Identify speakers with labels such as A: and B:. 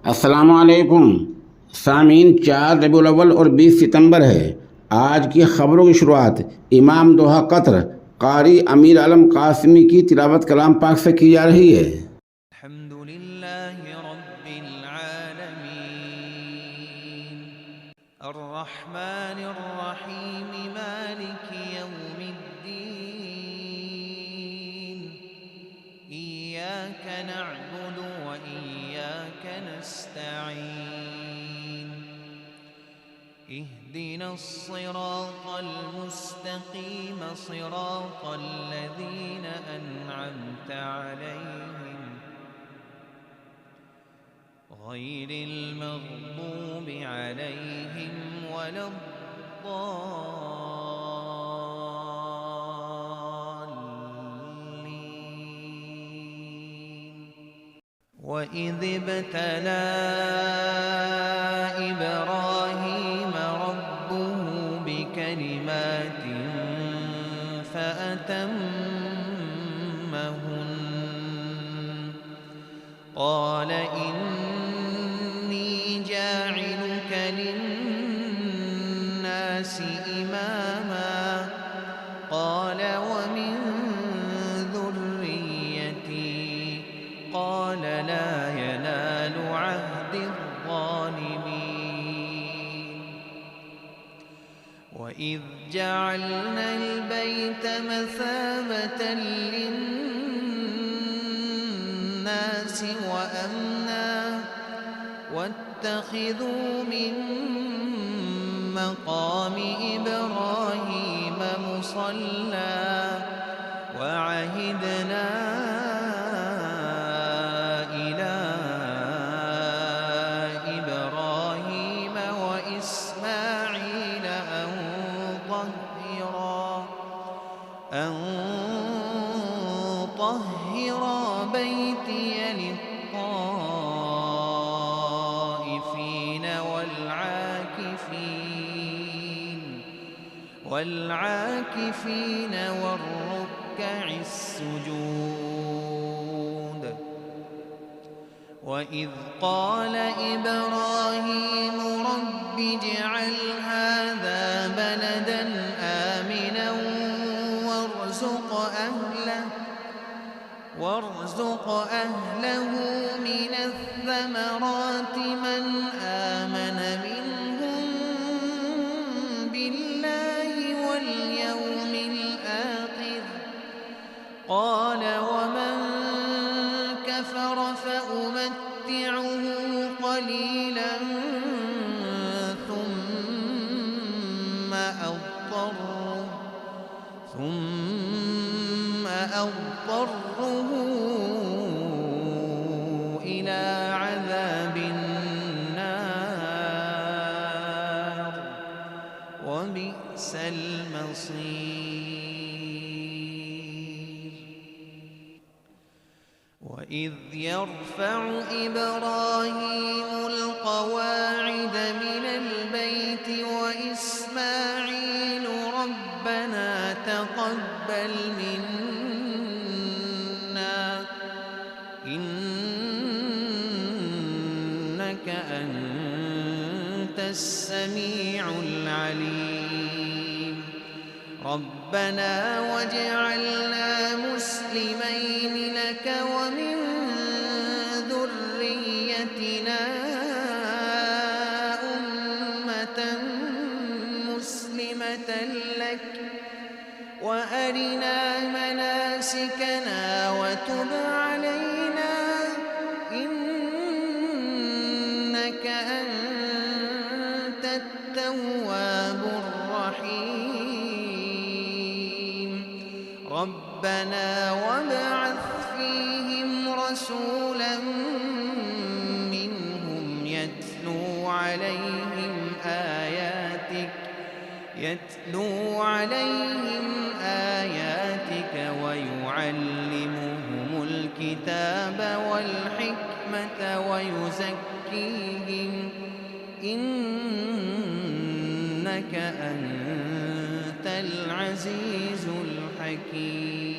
A: अस्सलामुअलैकुम सामीन। 4 रबीउल अव्वल और 20 सितंबर है। आज की खबरों की शुरुआत इमाम दोहा कतर कारी अमीर आलम कासिमी की तिलावत कलाम पाक से की जा रही है।
B: अल्हम्दुलिल्लाहि रब्बिल आलमीन अर्रहमानिर रहीम मालिकि यौमिद्दीन इय्याका नअबुदु व इय्याका नस्तईन इहदिनस सिरातल मुस्तकीम सिरातल लज़ीना अनअमता अलैहिम गैरिल मग़दूबि अलैहिम वलद्दाल्लीन। वइज़ इब्तला इब्राहीम रब्बुहु बिकलिमातिन फ़अतम्महुन क़ाल इन्नी जाइलुक लिन्नासि इमामा क़ाल वमिन ذुर्रिय्यती क़ाल ला यनालु अहदिज़्ज़ालिमीन। वइज़ जअलना البيت مثابة للناس وأمنا واتخذوا من مقام إبراهيم مصلى وعهدنا إلى إبراهيم وإسماعيل أن طهرا بيتي للطائفين والعاكفين والركع السجود. وإذ قال إبراهيم رب اجعل هذا بلدا آمنا وارزق أهله من الثمرات من آمن منهم بالله واليوم الآخر قال ومن كفر فأمتعه قليلا ثم أضطره إلى عذاب النار وبئس المصير. وإذ يرفع إبراهيم القواعد من البيت وإسماعيل ربنا تقبل منا إنك أنت السميع العليم. ربنا واجعلنا مسلمين لك ومن ذريتنا أمة مسلمة لك وأرنا مناسكنا وتب علينا إنك أنت التواب الرحيم. ربنا وابعث فيهم رسولا منهم يتلو عليهم آياتك ويعلمهم الكتاب والحكمة ويزكيهم إنك أنت العزيز الحكيم.